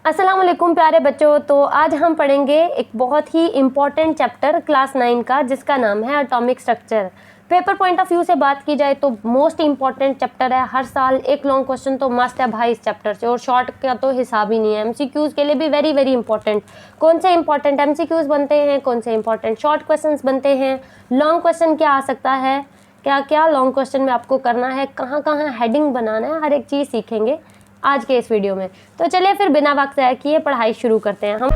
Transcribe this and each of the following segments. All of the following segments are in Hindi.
अस्सलाम वालेकुम प्यारे बच्चों। तो आज हम पढ़ेंगे एक बहुत ही इम्पॉर्टेंट चैप्टर क्लास 9 का, जिसका नाम है atomic structure. Paper point of view से बात की जाए तो मोस्ट इम्पॉर्टेंट चैप्टर है। हर साल एक लॉन्ग क्वेश्चन तो मस्त है भाई इस चैप्टर से, और शॉर्ट का तो हिसाब ही नहीं है। एमसीक्यूज़ के लिए भी वेरी वेरी इंपॉर्टेंट। कौन से इंपॉर्टेंट एमसीक्यूज़ बनते हैं, कौन से इंपॉर्टेंट शॉर्ट क्वेश्चन बनते हैं, लॉन्ग क्वेश्चन क्या आ सकता है, क्या क्या लॉन्ग क्वेश्चन में आपको करना है, कहाँ कहाँ हेडिंग बनाना है, हर एक चीज़ सीखेंगे आज के इस वीडियो में। तो चलिए फिर बिना वक्त ज़ाया किए पढ़ाई शुरू करते हैं हम।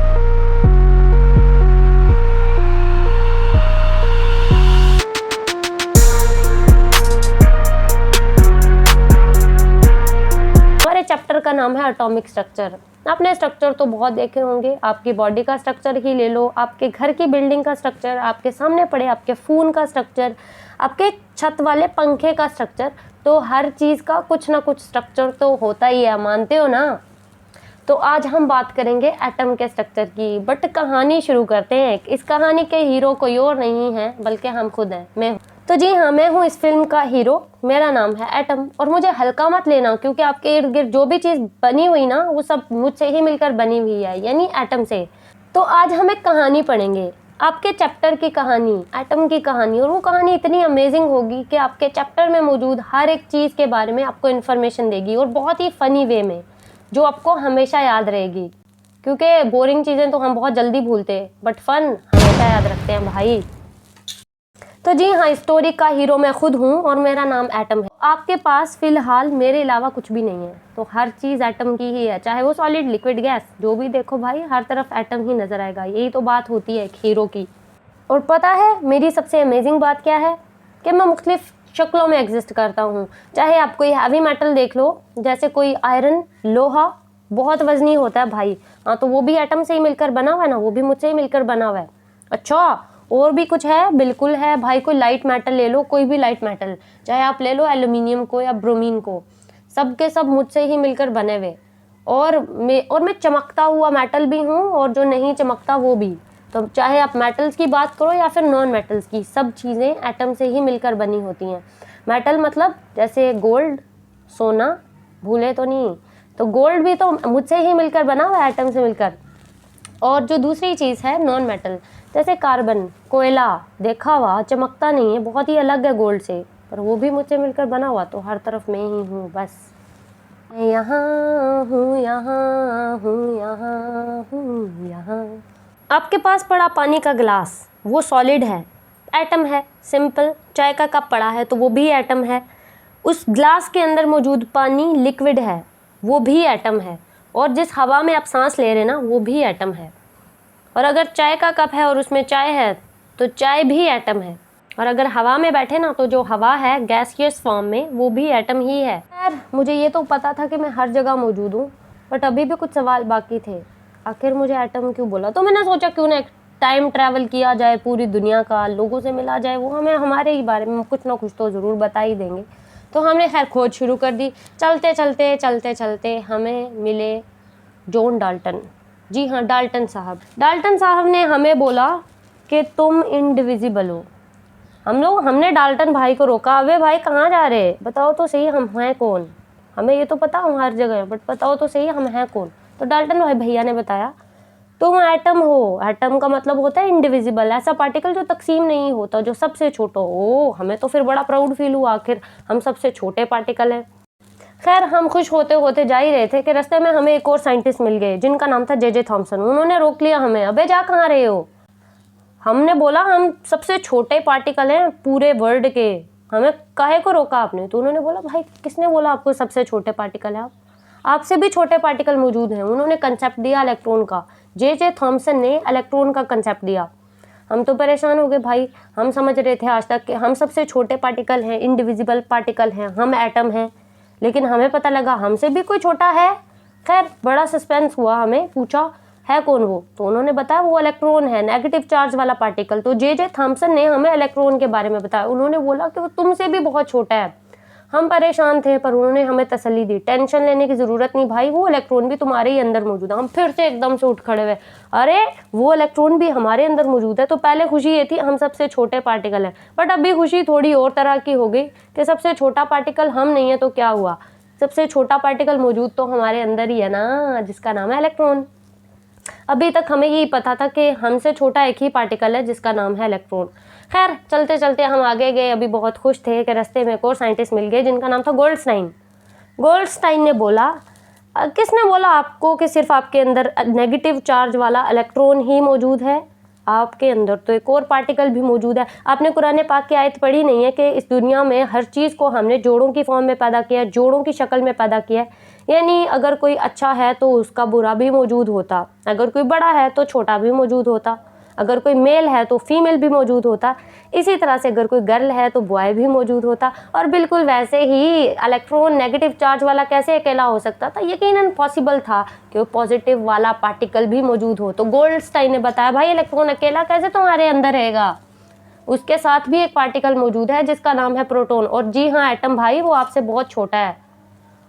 हमारे चैप्टर का नाम है एटॉमिक स्ट्रक्चर। आपने स्ट्रक्चर तो बहुत देखे होंगे, आपकी बॉडी का स्ट्रक्चर ही ले लो, आपके घर की बिल्डिंग का स्ट्रक्चर, आपके सामने पड़े आपके फ़ोन का स्ट्रक्चर, आपके छत वाले पंखे का स्ट्रक्चर, तो हर चीज़ का कुछ ना कुछ स्ट्रक्चर तो होता ही है, मानते हो ना। तो आज हम बात करेंगे एटम के स्ट्रक्चर की। बट कहानी शुरू करते हैं। इस कहानी के हीरो कोई और नहीं है बल्कि हम खुद हैं, मैं हूँ। तो जी हाँ, मैं हूँ इस फिल्म का हीरो, मेरा नाम है एटम। और मुझे हल्का मत लेना, क्योंकि आपके इर्द गिर्द जो भी चीज़ बनी हुई ना, वो सब मुझसे ही मिलकर बनी हुई है, यानी एटम से। तो आज हम एक कहानी पढ़ेंगे, आपके चैप्टर की कहानी, एटम की कहानी। और वो कहानी इतनी अमेजिंग होगी कि आपके चैप्टर में मौजूद हर एक चीज़ के बारे में आपको इन्फॉर्मेशन देगी, और बहुत ही फ़नी वे में, जो आपको हमेशा याद रहेगी। क्योंकि बोरिंग चीज़ें तो हम बहुत जल्दी भूलते हैं, बट फन हमेशा याद रखते हैं भाई। तो जी हाँ, स्टोरी का हीरो मैं खुद हूँ और मेरा नाम एटम है। आपके पास फिलहाल मेरे अलावा कुछ भी नहीं है, तो हर चीज़ एटम की ही है, चाहे वो सॉलिड लिक्विड गैस जो भी देखो भाई, हर तरफ एटम ही नज़र आएगा। यही तो बात होती है एक हीरो की। और पता है मेरी सबसे अमेजिंग बात क्या है, कि मैं मुख्तलिफ शक्लों में एग्जिस्ट करता हूँ। चाहे आप कोई हैवी मेटल देख लो, जैसे कोई आयरन, लोहा बहुत वजनी होता है भाई, हाँ तो वो भी एटम से ही मिलकर बना हुआ है ना, वो भी मुझसे ही मिलकर बना हुआ है। अच्छा, और भी कुछ है, बिल्कुल है भाई। कोई लाइट मेटल ले लो, कोई भी लाइट मेटल, चाहे आप ले लो एल्यूमिनियम को या ब्रोमीन को, सब के सब मुझसे ही मिलकर बने हुए। और मैं चमकता हुआ मेटल भी हूँ, और जो नहीं चमकता वो भी। तो चाहे आप मेटल्स की बात करो या फिर नॉन मेटल्स की, सब चीज़ें एटम से ही मिलकर बनी होती हैं। मेटल मतलब जैसे गोल्ड, सोना, भूले तो नहीं, तो गोल्ड भी तो मुझसे ही मिलकर बना हुआ है, एटम से मिलकर। और जो दूसरी चीज़ है नॉन मेटल, जैसे कार्बन, कोयला, देखा हुआ चमकता नहीं है, बहुत ही अलग है गोल्ड से, पर वो भी मुझसे मिलकर बना हुआ। तो हर तरफ मैं ही हूँ, बस मैं यहाँ हूँ, यहाँ हूँ, यहाँ हूँ, यहाँ। आपके पास पड़ा पानी का गिलास, वो सॉलिड है, एटम है। सिंपल, चाय का कप पड़ा है तो वो भी एटम है। उस ग्लास के अंदर मौजूद पानी लिक्विड है, वो भी एटम है। और जिस हवा में आप सांस ले रहे हैं ना, वो भी एटम है। और अगर चाय का कप है और उसमें चाय है, तो चाय भी एटम है। और अगर हवा में बैठे ना, तो जो हवा है गैसियस फॉर्म में, वो भी एटम ही है। यार मुझे ये तो पता था कि मैं हर जगह मौजूद हूँ, बट अभी भी कुछ सवाल बाकी थे। आखिर मुझे एटम क्यों बोला? तो मैंने सोचा क्यों ना एक टाइम ट्रैवल किया जाए, पूरी दुनिया का, लोगों से मिला जाए, वो हमें हमारे ही बारे में कुछ ना कुछ तो ज़रूर बता ही देंगे। तो हमने खैर खोज शुरू कर दी। चलते चलते चलते चलते हमें मिले जॉन डाल्टन। जी हाँ, डाल्टन साहब ने हमें बोला कि तुम इंडिविजिबल हो। हमने डाल्टन भाई को रोका, अबे भाई कहाँ जा रहे, बताओ तो सही हम हैं कौन। हमें ये तो पता हम हर जगह है, बट बताओ तो सही हम हैं कौन। तो डाल्टन भाई भैया ने बताया, तुम एटम हो। एटम का मतलब होता है इंडिविजिबल, ऐसा पार्टिकल जो तकसीम नहीं होता, जो सबसे छोटा हो। हमें तो फिर बड़ा प्राउड फील हुआ, आखिर हम सबसे छोटे पार्टिकल हैं। खैर हम खुश होते होते जा ही रहे थे कि रास्ते में हमें एक और साइंटिस्ट मिल गए, जिनका नाम था जे थॉमसन। उन्होंने रोक लिया हमें, अबे जा कहाँ रहे हो। हमने बोला हम सबसे छोटे पार्टिकल हैं पूरे वर्ल्ड के, हमें काहे को रोका आपने। तो उन्होंने बोला, भाई किसने बोला आपको सबसे छोटे पार्टिकल है, आपसे भी छोटे पार्टिकल मौजूद हैं। उन्होंने कंसेप्ट दिया इलेक्ट्रॉन का, जे थॉमसन ने इलेक्ट्रॉन का कंसेप्ट दिया। हम तो परेशान हो गए भाई, हम समझ रहे थे आज तक कि हम सबसे छोटे पार्टिकल हैं, इंडिविजिबल पार्टिकल हैं, हम एटम हैं, लेकिन हमें पता लगा हमसे भी कोई छोटा है। खैर बड़ा सस्पेंस हुआ, हमें पूछा है कौन वो, तो उन्होंने बताया वो इलेक्ट्रॉन है, नेगेटिव चार्ज वाला पार्टिकल। तो जे थॉमसन ने हमें इलेक्ट्रॉन के बारे में बताया। उन्होंने बोला कि वो तुमसे भी बहुत छोटा है। हम परेशान थे, पर उन्होंने हमें तसल्ली दी, टेंशन लेने की ज़रूरत नहीं भाई, वो इलेक्ट्रॉन भी तुम्हारे ही अंदर मौजूद है। हम फिर से एकदम से उठ खड़े हुए, अरे वो इलेक्ट्रॉन भी हमारे अंदर मौजूद है। तो पहले खुशी ये थी हम सबसे छोटे पार्टिकल हैं, बट अभी खुशी थोड़ी और तरह की हो गई कि सबसे छोटा पार्टिकल हम नहीं है तो क्या हुआ, सबसे छोटा पार्टिकल मौजूद तो हमारे अंदर ही है ना, जिसका नाम है इलेक्ट्रॉन। अभी तक हमें यही पता था कि हमसे छोटा एक ही पार्टिकल है जिसका नाम है इलेक्ट्रॉन। खैर चलते चलते हम आगे गए। अभी बहुत खुश थे कि रास्ते में एक और साइंटिस्ट मिल गए जिनका नाम था गोल्डस्टाइन। गोल्डस्टाइन ने बोला, किसने बोला आपको कि सिर्फ आपके अंदर नेगेटिव चार्ज वाला इलेक्ट्रॉन ही मौजूद है? आपके अंदर तो एक और पार्टिकल भी मौजूद है। आपने कुरान पाक की आयत पढ़ी नहीं है कि इस दुनिया में हर चीज़ को हमने जोड़ों की फॉर्म में पैदा किया है, जोड़ों की शक्ल में पैदा किया है। यानी अगर कोई अच्छा है तो उसका बुरा भी मौजूद होता, अगर कोई बड़ा है तो छोटा भी मौजूद होता, अगर कोई मेल है तो फीमेल भी मौजूद होता, इसी तरह से अगर कोई गर्ल है तो बॉय भी मौजूद होता। और बिल्कुल वैसे ही इलेक्ट्रॉन नेगेटिव चार्ज वाला कैसे अकेला हो सकता था? यकीनन पॉसिबल था कि पॉजिटिव वाला पार्टिकल भी मौजूद हो। तो गोल्डस्टाइन ने बताया, भाई इलेक्ट्रॉन अकेला कैसे तुम्हारे अंदर रहेगा, उसके साथ भी एक पार्टिकल मौजूद है जिसका नाम है प्रोटॉन। और जी हाँ एटम भाई, वो आपसे बहुत छोटा है।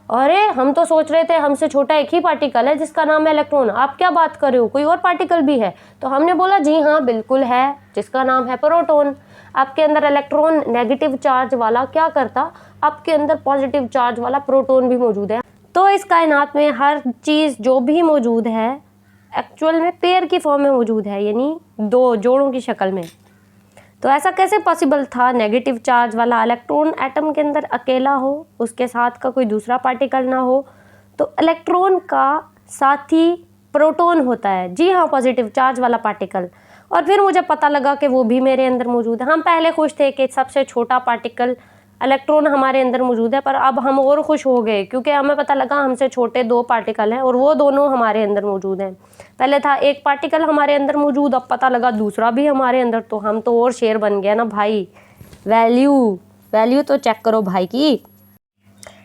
अरे हम तो सोच रहे थे हमसे छोटा एक ही पार्टिकल है जिसका नाम है इलेक्ट्रॉन, आप क्या बात कर रहे हो, कोई और पार्टिकल भी है? तो हमने बोला जी हाँ बिल्कुल है, जिसका नाम है प्रोटॉन। आपके अंदर इलेक्ट्रॉन नेगेटिव चार्ज वाला क्या करता, आपके अंदर पॉजिटिव चार्ज वाला प्रोटॉन भी मौजूद है। तो इस कायनात में हर चीज़ जो भी मौजूद है एक्चुअल में पेयर की फॉर्म में मौजूद है, यानी दो जोड़ों की शक्ल में। तो ऐसा कैसे पॉसिबल था नेगेटिव चार्ज वाला इलेक्ट्रॉन एटम के अंदर अकेला हो, उसके साथ का कोई दूसरा पार्टिकल ना हो? तो इलेक्ट्रॉन का साथी प्रोटॉन होता है, जी हाँ पॉजिटिव चार्ज वाला पार्टिकल। और फिर मुझे पता लगा कि वो भी मेरे अंदर मौजूद है। हम पहले खुश थे कि सबसे छोटा पार्टिकल इलेक्ट्रॉन हमारे अंदर मौजूद है, पर अब हम और खुश हो गए क्योंकि हमें पता लगा हमसे छोटे दो पार्टिकल हैं और वो दोनों हमारे अंदर मौजूद हैं। पहले था एक पार्टिकल हमारे अंदर मौजूद, अब पता लगा दूसरा भी हमारे अंदर, तो हम तो और शेर बन गया ना भाई। वैल्यू तो चेक करो भाई की।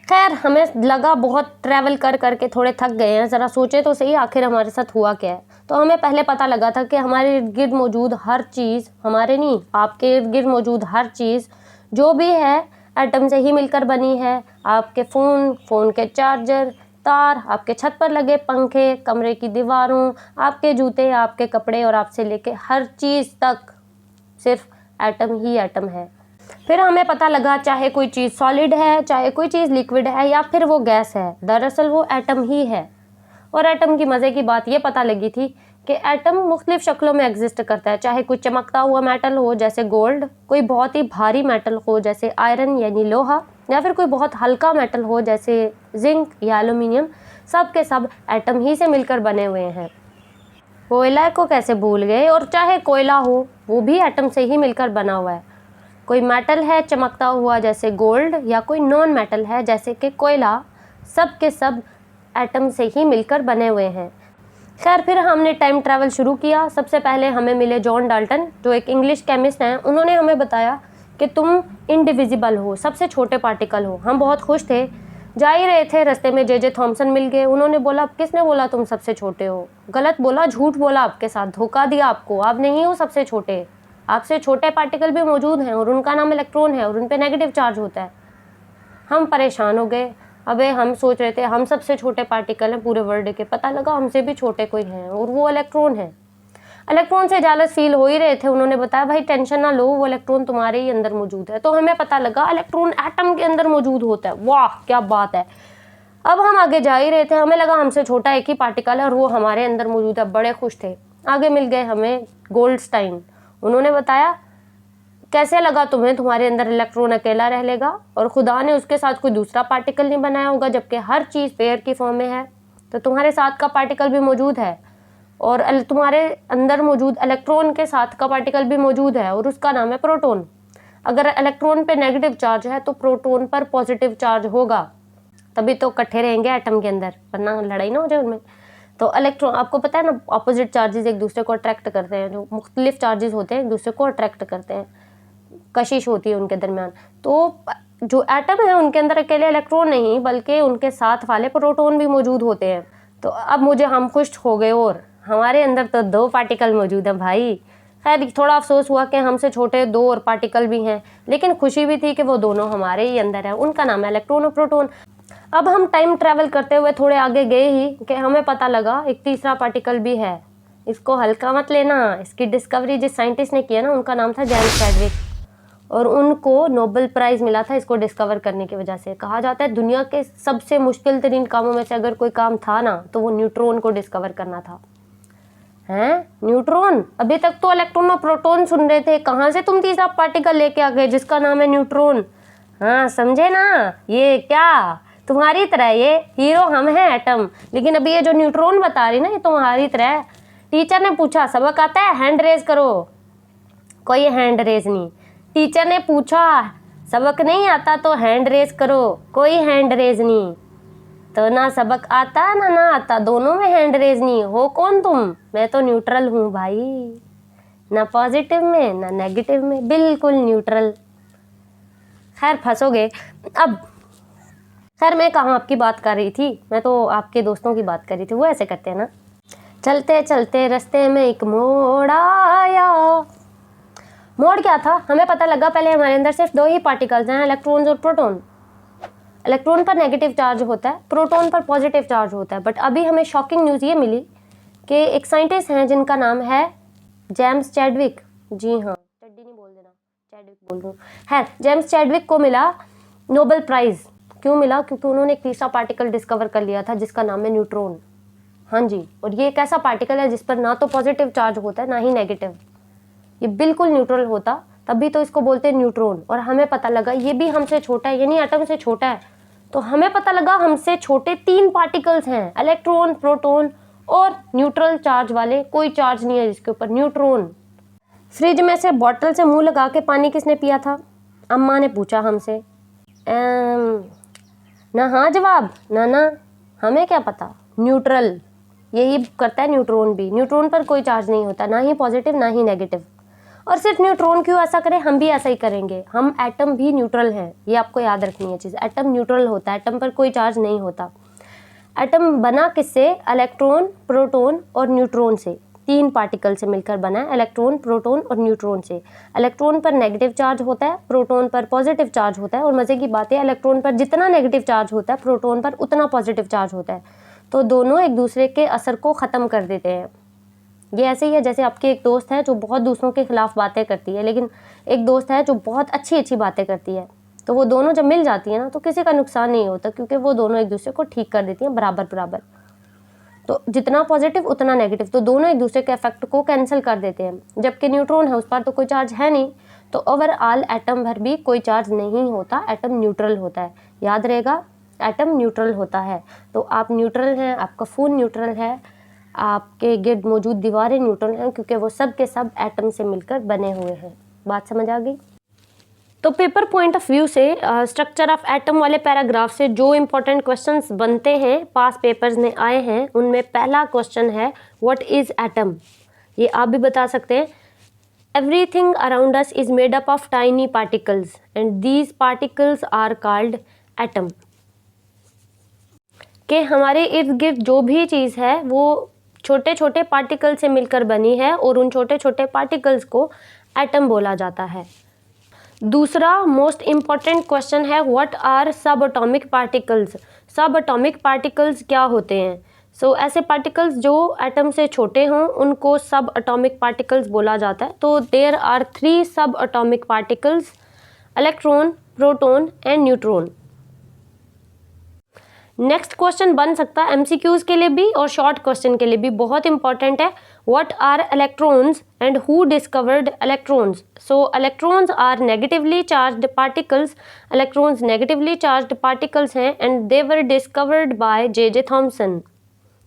खैर हमें लगा बहुत ट्रैवल कर करके थोड़े थक गए हैं, ज़रा सोचे तो सही आखिर हमारे साथ हुआ क्या है। तो हमें पहले पता लगा था कि हमारे इर्द गिर्द मौजूद हर चीज़, हमारे नहीं आपके इर्द गिर्द मौजूद हर चीज़ जो भी है एटम से ही मिलकर बनी है। आपके फ़ोन के चार्जर, तार, आपके छत पर लगे पंखे, कमरे की दीवारों, आपके जूते, आपके कपड़े और आपसे लेके हर चीज़ तक सिर्फ एटम ही एटम है। फिर हमें पता लगा चाहे कोई चीज़ सॉलिड है, चाहे कोई चीज़ लिक्विड है या फिर वो गैस है, दरअसल वो एटम ही है। और एटम की मज़े की बात ये पता लगी थी कि एटम मुख्तलिफ शक्लों में एग्जिस्ट करता है, चाहे कोई चमकता हुआ मेटल हो जैसे गोल्ड, कोई बहुत ही भारी मेटल हो जैसे आयरन यानी लोहा, या फिर कोई बहुत हल्का मेटल हो जैसे जिंक या एल्यूमिनियम। सब के सब एटम ही से मिलकर बने हुए हैं। कोयला को कैसे भूल गए? और चाहे कोयला हो वो भी एटम से ही मिलकर बना हुआ है। कोई मेटल है चमकता हुआ जैसे गोल्ड या कोई नॉन मेटल है जैसे कि कोयला, सब के सब एटम से ही मिलकर बने हुए हैं। खैर फिर हमने टाइम ट्रैवल शुरू किया। सबसे पहले हमें मिले जॉन डाल्टन जो एक इंग्लिश केमिस्ट हैं। उन्होंने हमें बताया कि तुम इनडिविजिबल हो, सबसे छोटे पार्टिकल हो। हम बहुत खुश थे, जा ही रहे थे, रास्ते में जे थॉमसन मिल गए। उन्होंने बोला किसने बोला तुम सबसे छोटे हो? गलत बोला, झूठ बोला, आपके साथ धोखा दिया आपको, आप नहीं हो सबसे छोटे, आपसे छोटे पार्टिकल भी मौजूद हैं और उनका नाम इलेक्ट्रॉन है और उन पे नेगेटिव चार्ज होता है। हम परेशान हो गए। अबे हम सोच रहे थे हम सबसे छोटे पार्टिकल हैं पूरे वर्ल्ड के, पता लगा हमसे भी छोटे कोई हैं और वो इलेक्ट्रॉन है। इलेक्ट्रॉन से जालस फील हो ही रहे थे। उन्होंने बताया भाई टेंशन ना लो, वो इलेक्ट्रॉन तुम्हारे ही अंदर मौजूद है। तो हमें पता लगा इलेक्ट्रॉन एटम के अंदर मौजूद होता है। वाह क्या बात है। अब हम आगे जा ही रहे थे, हमें लगा हमसे छोटा एक ही पार्टिकल है और वो हमारे अंदर मौजूद है, बड़े खुश थे। आगे मिल गए हमें गोल्डस्टाइन। उन्होंने बताया कैसे लगा तुम्हें, तुम्हारे अंदर इलेक्ट्रॉन अकेला रह लेगा और खुदा ने उसके साथ कोई दूसरा पार्टिकल नहीं बनाया होगा, जबकि हर चीज़ पेयर की फॉर्म में है। तो तुम्हारे साथ का पार्टिकल भी मौजूद है और तुम्हारे अंदर मौजूद इलेक्ट्रॉन के साथ का पार्टिकल भी मौजूद है और उसका नाम है प्रोटॉन। अगर इलेक्ट्रॉन पे नेगेटिव चार्ज है तो प्रोटॉन पर पॉजिटिव चार्ज होगा, तभी तो इकट्ठे रहेंगे एटम के अंदर, वरना लड़ाई ना हो जाए उनमें। तो इलेक्ट्रॉन आपको पता है ना, अपोजिट चार्जेस एक दूसरे को अट्रैक्ट करते हैं, जो मुख्तलिफ चार्जेस होते हैं एक दूसरे को अट्रैक्ट करते हैं, कशिश होती है उनके दरमियान। तो जो एटम है उनके अंदर अकेले इलेक्ट्रॉन नहीं बल्कि उनके साथ वाले प्रोटॉन भी मौजूद होते हैं। तो अब मुझे हम खुश हो गए और हमारे अंदर तो दो पार्टिकल मौजूद हैं भाई। खैर थोड़ा अफसोस हुआ कि हमसे छोटे दो और पार्टिकल भी हैं, लेकिन खुशी भी थी कि वो दोनों हमारे ही अंदर है, उनका नाम है इलेक्ट्रॉन और प्रोटॉन। अब हम टाइम ट्रैवल करते हुए थोड़े आगे गए ही कि हमें पता लगा एक तीसरा पार्टिकल भी है। इसको हल्का मत लेना, इसकी डिस्कवरी जिस साइंटिस्ट ने किया ना उनका नाम था जेम्स चैडविक। और उनको नोबेल प्राइज़ मिला था इसको डिस्कवर करने की वजह से। कहा जाता है दुनिया के सबसे मुश्किल तरीन कामों में से अगर कोई काम था ना तो वो न्यूट्रॉन को डिस्कवर करना था। हैं न्यूट्रॉन? अभी तक तो इलेक्ट्रॉन और प्रोटॉन सुन रहे थे, कहाँ से तुम तीसरा पार्टिकल लेके आ गए जिसका नाम है न्यूट्रॉन? हाँ समझे ना, ये क्या तुम्हारी तरह ये हीरो हम हैं एटम, लेकिन अभी ये जो न्यूट्रॉन बता रही ना ये तुम्हारी तरह है। टीचर ने पूछा सबक आता है, हैंड रेज करो। कोई हैंड रेज नहीं। टीचर ने पूछा सबक नहीं आता तो हैंड रेज करो, कोई हैंड रेज नहीं। तो ना सबक आता ना आता, दोनों में हैंड रेज नहीं। हो कौन तुम? मैं तो न्यूट्रल हूँ भाई, ना पॉजिटिव में ना नेगेटिव में, बिल्कुल न्यूट्रल। खैर फंसोगे अब। खैर मैं कहाँ आपकी बात कर रही थी, मैं तो आपके दोस्तों की बात कर रही थी। वो ऐसे करते हैं ना, चलते चलते रास्ते में एक मोड़ आया। मोड़ क्या था हमें पता लगा। पहले हमारे अंदर सिर्फ 2 ही पार्टिकल्स हैं, इलेक्ट्रॉन्स और प्रोटॉन। इलेक्ट्रॉन पर नेगेटिव चार्ज होता है, प्रोटॉन पर पॉजिटिव चार्ज होता है। बट अभी हमें शॉकिंग न्यूज़ ये मिली कि एक साइंटिस्ट हैं जिनका नाम है जेम्स चैडविक। जी हाँ, चड्डी नहीं बोल देना, चैडविक बोल रहा हूँ। है जेम्स चैडविक को मिला नोबेल प्राइज़। क्यों मिला? क्योंकि उन्होंने एक तीसरा पार्टिकल डिस्कवर कर लिया था जिसका नाम है न्यूट्रॉन। हाँ जी, और ये एक ऐसा पार्टिकल है जिस पर ना तो पॉजिटिव चार्ज होता है ना ही नेगेटिव, ये बिल्कुल न्यूट्रल होता, तभी तो इसको बोलते हैं न्यूट्रॉन। और हमें पता लगा ये भी हमसे छोटा है, यानी एटम से छोटा है। तो हमें पता लगा हमसे छोटे 3 पार्टिकल्स हैं, इलेक्ट्रॉन, प्रोटॉन और न्यूट्रल चार्ज वाले। कोई चार्ज नहीं है जिसके ऊपर, न्यूट्रॉन। फ्रिज में से बॉटल से मुंह लगा के पानी किसने पिया था? अम्मा ने पूछा हमसे। ना हाँ जवाब, ना हमें क्या पता। न्यूट्रल यही करता है न्यूट्रॉन भी। न्यूट्रॉन पर कोई चार्ज नहीं होता, ना ही पॉजिटिव ना ही नेगेटिव। और सिर्फ न्यूट्रॉन क्यों ऐसा करे, हम भी ऐसा ही करेंगे। हम एटम भी न्यूट्रल हैं, ये आपको याद रखनी है चीज़। एटम न्यूट्रल होता है, एटम पर कोई चार्ज नहीं होता। एटम बना किससे? इलेक्ट्रॉन, प्रोटॉन और न्यूट्रॉन से। 3 पार्टिकल से मिलकर बना है, इलेक्ट्रॉन, प्रोटॉन और न्यूट्रॉन से। इलेक्ट्रॉन पर नेगेटिव चार्ज होता है, प्रोटॉन पर पॉजिटिव चार्ज होता है। और मज़े की बात है, इलेक्ट्रॉन पर जितना नेगेटिव चार्ज होता है प्रोटॉन पर उतना पॉजिटिव चार्ज होता है। तो दोनों एक दूसरे के असर को ख़त्म कर देते हैं। ये ऐसे ही है जैसे आपकी एक दोस्त है जो बहुत दूसरों के खिलाफ बातें करती है, लेकिन एक दोस्त है जो बहुत अच्छी अच्छी बातें करती है। तो वो दोनों जब मिल जाती है ना तो किसी का नुकसान नहीं होता, क्योंकि वो दोनों एक दूसरे को ठीक कर देती हैं बराबर बराबर। तो जितना पॉजिटिव उतना नेगेटिव, तो दोनों एक दूसरे के इफेक्ट को कैंसिल कर देते हैं। जबकि न्यूट्रॉन है उस पर तो कोई चार्ज है नहीं, तो ओवरऑल एटम भर भी कोई चार्ज नहीं होता, एटम न्यूट्रल होता है। याद रहेगा, एटम न्यूट्रल होता है। तो आप न्यूट्रल हैं, आपका फ़ोन न्यूट्रल है, आपके गिर्द मौजूद दीवारें न्यूट्रल हैं, क्योंकि वो सब के सब एटम से मिलकर बने हुए हैं। बात समझ आ गई? तो पेपर पॉइंट ऑफ व्यू से स्ट्रक्चर ऑफ एटम वाले पैराग्राफ से जो इम्पोर्टेंट क्वेश्चंस बनते हैं, पास पेपर्स में आए हैं, उनमें पहला क्वेश्चन है व्हाट इज़ एटम। ये आप भी बता सकते हैं। Everything around us is made up of tiny particles and these particles are called atom. कि हमारे इर्द गिर्द जो भी चीज़ है वो छोटे छोटे पार्टिकल से मिलकर बनी है, और उन छोटे छोटे पार्टिकल्स को एटम बोला जाता है। दूसरा मोस्ट इम्पॉर्टेंट क्वेश्चन है व्हाट आर सब एटॉमिक पार्टिकल्स। सब एटॉमिक पार्टिकल्स क्या होते हैं? ऐसे पार्टिकल्स जो एटम से छोटे हों उनको सब एटॉमिक पार्टिकल्स बोला जाता है। तो देयर आर 3 सब atomic particles, electron, proton and neutron. Next question बन सकता है एमसीक्यूज के लिए भी और शॉर्ट क्वेश्चन के लिए भी, बहुत इंपॉर्टेंट है। What are electrons and who discovered electrons? Electrons are negatively charged particles. Electrons negatively charged particles हैं and they were discovered by J Thomson.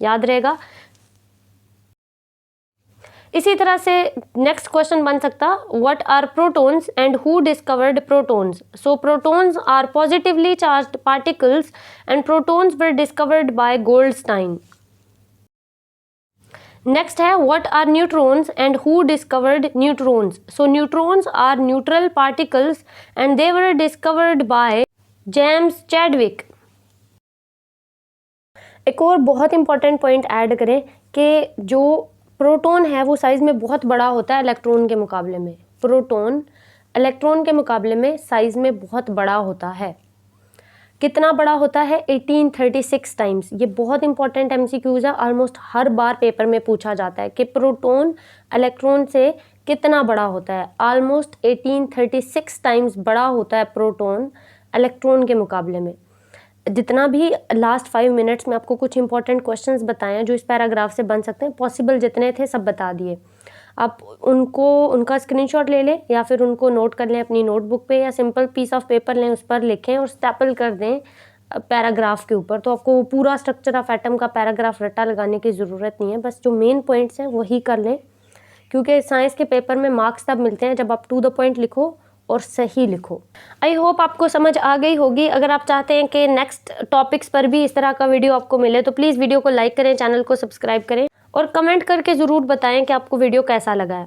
याद रहेगा। इसी तरह से नेक्स्ट क्वेश्चन बन सकता what are protons and who discovered protons? Protons are positively charged particles and protons were discovered by Goldstein. Next है what are neutrons and who discovered neutrons? Neutrons are neutral particles and they were discovered by James Chadwick. एक और बहुत इंपॉर्टेंट पॉइंट ऐड करें कि जो प्रोटॉन है वो साइज़ में बहुत बड़ा होता है इलेक्ट्रॉन के मुकाबले में। प्रोटॉन इलेक्ट्रॉन के मुकाबले में साइज़ में बहुत बड़ा होता है। कितना बड़ा होता है 1836 टाइम्स। ये बहुत इंपॉर्टेंट एमसीक्यूज है, ऑलमोस्ट हर बार पेपर में पूछा जाता है कि प्रोटॉन इलेक्ट्रॉन से कितना बड़ा होता है। ऑलमोस्ट 1836 टाइम्स बड़ा होता है प्रोटॉन इलेक्ट्रॉन के मुकाबले में। जितना भी लास्ट 5 मिनट्स में आपको कुछ इंपॉर्टेंट क्वेश्चंस बताए हैं जो इस पैराग्राफ से बन सकते हैं, पॉसिबल जितने थे सब बता दिए। आप उनका स्क्रीनशॉट ले लें या फिर उनको नोट कर लें अपनी नोटबुक पे, या सिंपल पीस ऑफ पेपर लें, उस पर लिखें और स्टेपल कर दें पैराग्राफ के ऊपर। तो आपको पूरा स्ट्रक्चर ऑफ एटम का पैराग्राफ रट्टा लगाने की ज़रूरत नहीं है, बस जो मेन पॉइंट्स हैं वही कर लें, क्योंकि साइंस के पेपर में मार्क्स तब मिलते हैं जब आप टू द पॉइंट लिखो और सही लिखो। आई होप आपको समझ आ गई होगी। अगर आप चाहते हैं कि नेक्स्ट टॉपिक्स पर भी इस तरह का वीडियो आपको मिले तो प्लीज़ वीडियो को लाइक करें, चैनल को सब्सक्राइब करें और कमेंट करके ज़रूर बताएं कि आपको वीडियो कैसा लगा है।